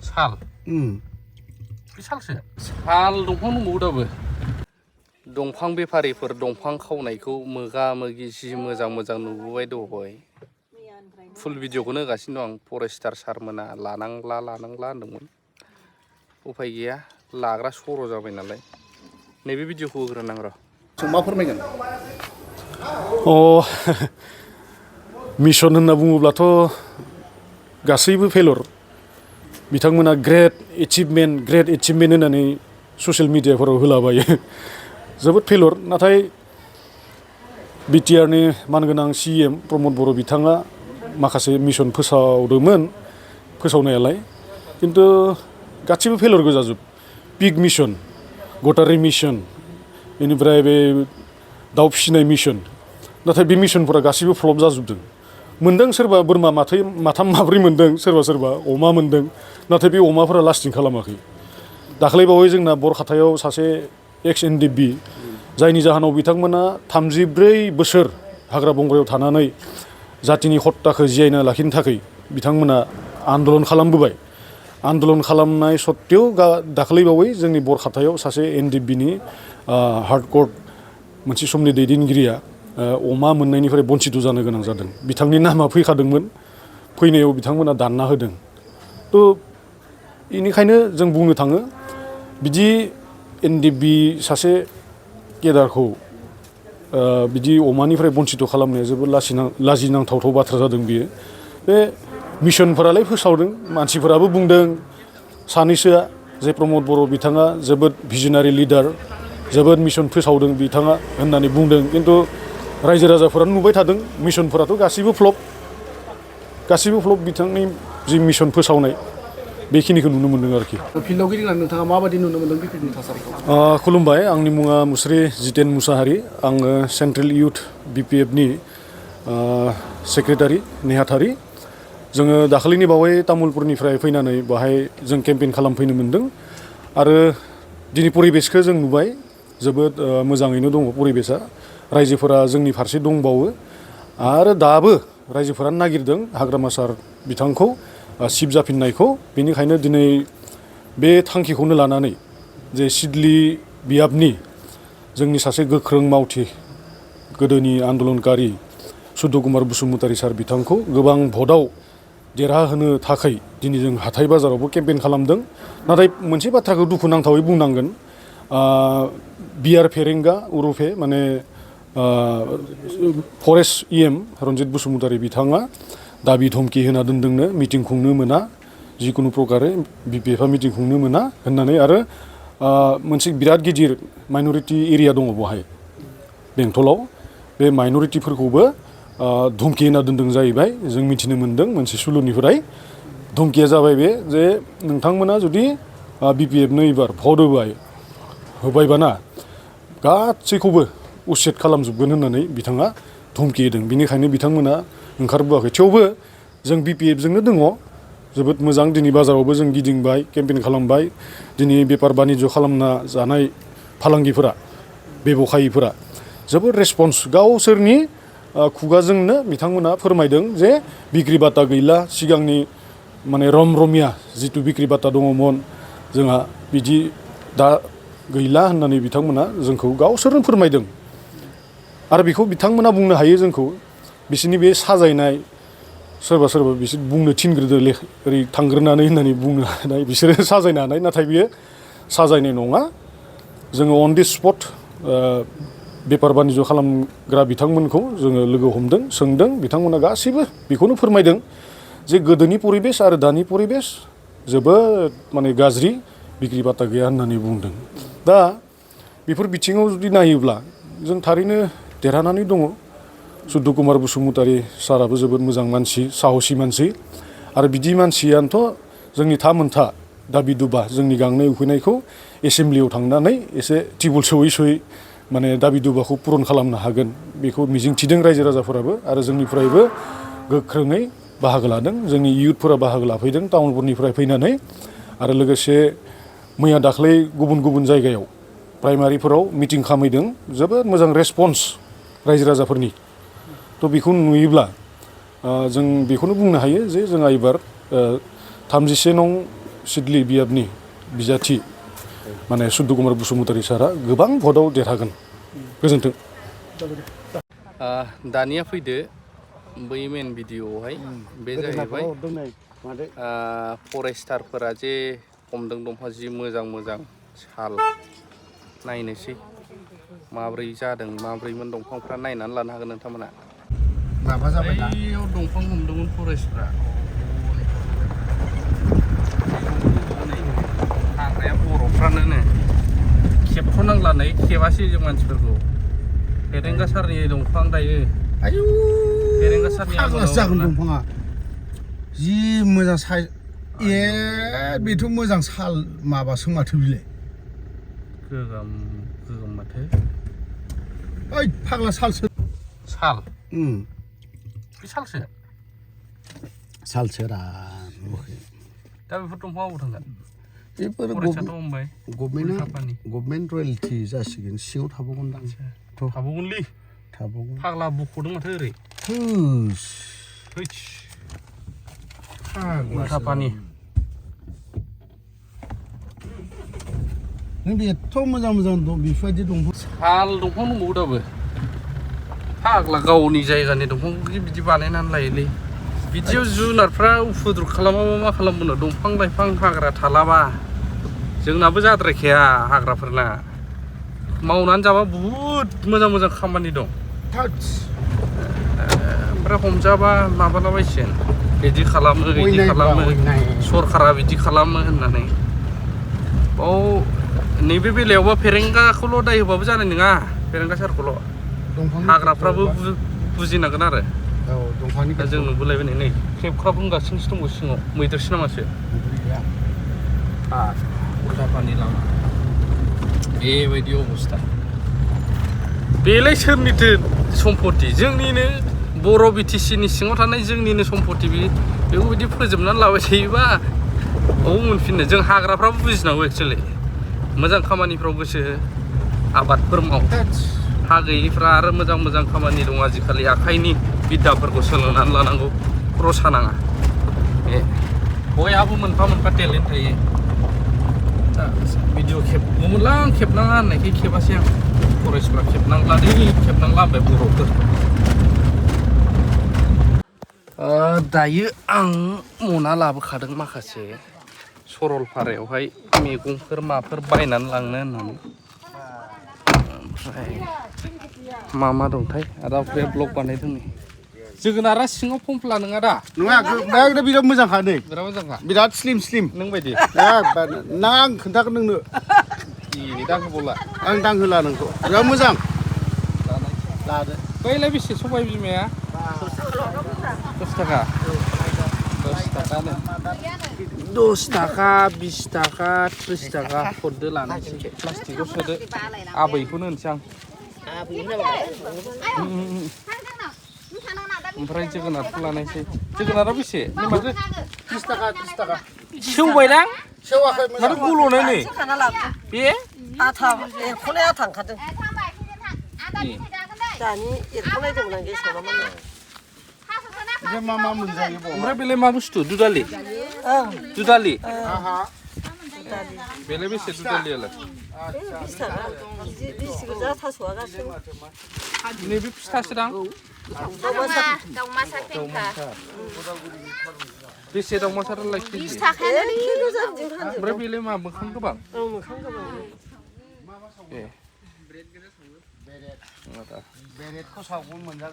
साल बे सालसो साल दंफां दंबावो दाबो दंफां बेफारिफोर दंफां खावनायखौ मोगा मोगि जि मोजां मोजां नुबोबाय दहय फुल भिडिअखौनो होगासिनो दं आं फरेस्टार सारमोना लानांला होनदोंमोन उफाय गैया लाग्रा सर' जाबाय नालाय नैबे भिडिअखौ होग्रोनां र' जों मा फोरमायगोन मिशन होनना बुङोब्लाथ' गासैबो फेलर बिथांमोना ग्रेट एचिभमेन्ट होननानै ससियेल मिडियाफोराव होलाबायो जोबोद फेलर नाथाय बिटिआरनि मानगोनां सिएम प्रमद बर' बिथाङा माखासे मिशन फोसावनायालाय खिन्थु गासिबो फेलर गोजाजोब पिग मिशन गटारि मिशन बेनिफ्राय बे दाउ फिसिनाय मिशन नाथाय बे मिशनफोरा गासिबो फ्लप जाजोबदों मोनदों सोरबा बोरमा माथाम माब्रै मोनदों सोरबा अमा मोनदों नाथाय बे अमाफोरा लास्टिं खालामाखै दाख्लैबावै जोंना बरखातायाव सासे एक्स एनडिबि जायनि जाहोनाव बिथांमोना 34 बोसोर हाग्रा बंग्रायाव थानानै जातिनि हत्याखौ जियायना लाखिनो थाखाय बिथांमोना आन्दलन खालामबोबाय आन्दलन खालामनाय सत्तेव दाख्लैबावै जोंनि बरखातायाव सासे एनडिबिनि हार्डक'र मोनसे समनि दैदेनगिरिया अमा मोननायनिफ्राय बन्सित जानो गोनां जादों बिथांनि नामा फैखादोंमोन फैनायाव बिथांमोना दानना होदों थ' बेनिखायनो जों बुंनो थाङो बिदि एनडिबि सासे केडारखौ बिदि अमानिफ्राय बन्सित खालामनाया जोबोद लाजिनांथाव बाथ्रा जादों बियो बे मिशनफोरालाय फोसावदों मानसिफोराबो बुंदों सानैसोआ जे प्रमद बर' बिथाङा जोबोद भिजनारि लिडार जोबोद मिशन फोसावदों बिथाङा होननानै बुंदों खिन्थु रायजो राजाफोरा नुबाय थादों मिशनफोराथ' गासिबो फ्लप बिथांनि जि मिशन फोसावनाय बेखिनिखौ नुनो मोन्दों आरोखि फिल्डआव गिदिंनानै नोंथाङा माबायदि नुनो मोन्दों बिपिनि थासारिखौ खुलुमबाय आंनि मुङा मुस्रि जितेन मुसाहारि आङो सेन्ट्रेल इउथ बिपिएफनि सेक्रेटारि नेहाथारि जोङो दाखालिनि बावै तामुलपुरनिफ्राय फैनानै बाहाय जों केम्पेइन खालामफैनो मोन्दों आरो दिनै परिबेसखौ जों नुबाय जोबोद मोजाङैनो दङ परिबेसा रायजोफोरा जोंनि फारसे दंबावो आरो दाबो रायजोफोरा नागिरदों हाग्रामा सार बिथांखौ चिफ जाफिननायखौ बेनिखायनो दिनै बे थांखिखौनो लानानै जे सिडली बियाबनि जोंनि सासे गोख्रों मावथि गोदोनि आन्दलनकारि सुध कुमार बसुमतारी सार बिथांखौ गोबां भटआव देरहाहोनो थाखाय दिनै जों हाथाय बाजारावबो केम्पेइन खालामदों नाथाय मोनसे बाथ्राखौ दुखुनांथावै बुंनांगोन बिआर फेरेंगा उरुफे माने फरेस्ट इएम रन्जित बसुमतारी बिथाङा दाबि धमकि होना दोनदोंनो मिटिं खुंनो मोना जिखुनु प्रकारे बिपिएफआ मिटिं खुंनो मोना होननानै आरो मोनसे बिराद गिदिर माइन'रिटि एरिया दङ बेवहाय बेंटलाव बे माइन'रिटिफोरखौबो धमकि होना दोनदों जाहैबाय जों मिथिनो मोन्दों मोनसे सुलुनिफ्राय धमकिया जाबाय बे जे नोंथांमोना जुदि बिपिएफनो एबार भट होबायबाना गासैखौबो उसेट खालामजोबगोन होननानै बिथाङा धमकि होदों बिनिखायनो बिथांमोना ओंखारबोआखै थेवबो जों बिपिएफजोंनो दङ जोबोद मोजां दिनै बाजारावबो जों गिदिंबाय केम्पेइन खालामबाय दिनै बेफार बानिज्य खालामना जानाय फालांगिफोरा बेबखायिफोरा जोबोद रेसपन्स गावसोरनि खुगाजोंनो बिथांमोना फोरमायदों जे बिक्रि बाटा गैला सिगांनि माने रमरमिया जिथु बिक्रि बाटा दङमोन जोंहा बिदि दा गैला होननानै बिथांमोना जोंखौ गावसोरनो फोरमायदों आरो बेखौ बिथांमोना बुंनो हायो जोंखौ बिसोरनि बे साजायनाय सोरबा बिसोर बुंनो थिनग्रोदो ओरै थांग्रोनानै होननानै बुंनो हानाय बिसोरो साजायनो हानाय नाथाय बियो साजायनाय नङा जोङो अन दि स्पट बेफार बानिज्य खालामग्रा बिथांमोनखौ जोङो लोगो हमदों सोंदों बिथांमोना गासैबो बेखौनो फोरमायदों जे गोदोनि परिबेस आरो दानि परिबेस जोबोद माने गाज्रि बिक्रि बाटा गैया होननानै बुंदों दा बेफोर बिथिङाव जुदि नायोब्ला जों थारैनो देरहानानै दङ सुध कुमार बसुमतारी साराबो जोबोद मोजां मानसि साहसि मानसि आरो बिदि मानसियानोथ' जोंनि मोनथा दाबि दुबा जोंनि गांनाय उखैनायखौ एसेमब्लियाव थांनानै एसे टिबुल सोयै माने दाबि दुबाखौ पुरन खालामनो हागोन बेखौ मिजिंथिदों रायजो राजाफोराबो आरो जोंनिफ्रायबो गोख्रोङै बाहागो लादों जोंनि इयुथफोरा बाहागो लाफैदों टाउनफोरनिफ्राय फैनानै आरो लोगोसे मैया दाख्लै गुबुन जायगायाव प्राइमारिफोराव मिटिं खालामहैदों जोबोद मोजां रेसपन्स रायजो राजाफोरनि थ' बेखौ नुयोब्ला जों बेखौनो बुंनो हायो जे जोंहा एबार 36 नं सिडली बियाबनि बिजाथि माने सुद्द कुमार बसुमतारी सारा गोबां भटआव देरहागोन गोजोन्थों। दानिया फैदो बै मेन भिडिअ'आवहाय बे जाहैबाय फरेस्टारफोरा जे हमदों दंफां जि मोजां मोजां साल नायनोसै माब्रै जादों माब्रैमोन दंफांफ्रा नायनानै लानो हागोन नोंथांमोना। माबा जाबाय दा बैयाव दंफां हमदोंमोन फरेस्टफ्रा हाग्राया बर'फ्रानो खेबथ'नांला नै खेबासै जों मानसिफोरखौ फेरेंगा सारनि दंफां दायो आयु फेरेंगा सारनि फाग्लासो जागोन दंफाङा जि मोजां साइज ए बेथ' मोजां साल माबासो माथो बिलाय गोगोम गोगोम माथो ओइ फाग्ला सालसो साल बे सालसो सालसोरा दा बेफोर दंफाङा बबाव थांगोन बेफोर फरेस्टआथ' हमबाय गभर्नमेन्ट रयेल्टि जासिगोन सिङाव थाबावगोन दां थाबावगोनलै थाबावगोन फाग्ला बख'दों माथो ओरै होस उल्था पानि नों एथ' मोजां मोजां दं बेफोरबायदि दंफां साल दंफां दंबावो दाबो फाग्ला गावनि जायगानि दंफांखौ बिदि बानायनानै लायोलै बिदियाव जुनारफ्रा उफुद्रुग खालामाबा मा खालामनो दंफां लाइफां हाग्रा थालाबा जोंनाबो जाद्रायखाया हाग्राफोरना मावनानै जाबा बुहुद मोजां मोजां खामानि दं ओमफ्राय हमजाबा माबालाबायसिगोन बिदि खालामो बिदि खालामो सरकारा बिदि खालामो होननानै बाव नैबे बेलायावबा फेरेंगाखौल' दाय होबाबो जानाय नङा फेरेंगा सारखौल' हाग्राफ्राबो बुजिनांगोन आरो दा जों नुबोलायबाय नै खेबख्राब बुंगासिनोसो दङ सिङाव मैदेरसो नामासो उल्था पानि लामा बेबायदि अबस्था बेलाय सोरनिथो सम्पति जोंनिनो बर' बिटिसिनि सिङाव थानाय जोंनिनो सम्पति बेखौ बिदि फोजोबनानै लाबाय थायोबा बबाव मोनफिननो जों हाग्राफ्राबो बुजिनांगौ एक्सुवेलि मोजां खामानिफ्राव गोसो हो आबादफोर माव हा गैयिफ्रा आरो मोजां मोजां खामानि दं आजिखालि आखाइनि बिद्दाफोरखौ सोलोंनानै लानांगौ रसा नाङा बयहाबो मोनफा मोनफा टेलेन्ट थायो दा भिडिअ खेबगौमोनलां खेबनाङा होननायखाय खेबासै आं फरेस्टफ्रा खेबनांला होनबाय बर'फोर दायो आं मना लाबोखादों माखासे सरलपारायावहाय मैगंफोर माफोर बायनानै लांनो होननानै ओमफ्राय मा दंथाय आदा बे ब्लग बानायदों नै जोगोनारा सिङाव फमफ्ला नङा दा नङा एकदम बिराद मोजांखा नै बिराद मोजांखा बिराद स्लिम नों बायदि ना आं खोन्थागोन नोंनो दांहोबावला आं दांहोला नोंखौ बिराद मोजां लादो बैलाय बेसे सबाय बिमाया 10 थाखा 10 थाखा 20 थाखा 30 थाखा हरदो लानोसै प्लास्टिकआव सोदो आबैखौनो होनसै आं ओमफ्राय जोगोनारखौ लानायसै जोगोनारा बेसे माथो 30 थाखा सेवबायदां सेवाखै माथो गल'नाय नै बे आथा एरख'नाय आथा ओंखारदों दानि एरख'नायदोंमोन आं गेसाव नामा ओमफ्राय मा मोनजायो ओमफ्राय बेलाय मा बुस्थु दुदालि दुदालि बेलाय बेसे दुदालियालाय 20 थाखा बिसि गोजा थास'आ गासैबो नैबे फिथासो दां दाउमासार पेंखा बेसे दाउमासारालाय 20 थाखायानो किल' जाबजों फानजोबो ओमफ्राय बेलाय मा मोखां गोबां मोखां गोबां ए बेरेदखौ सावगोन मोनजागोन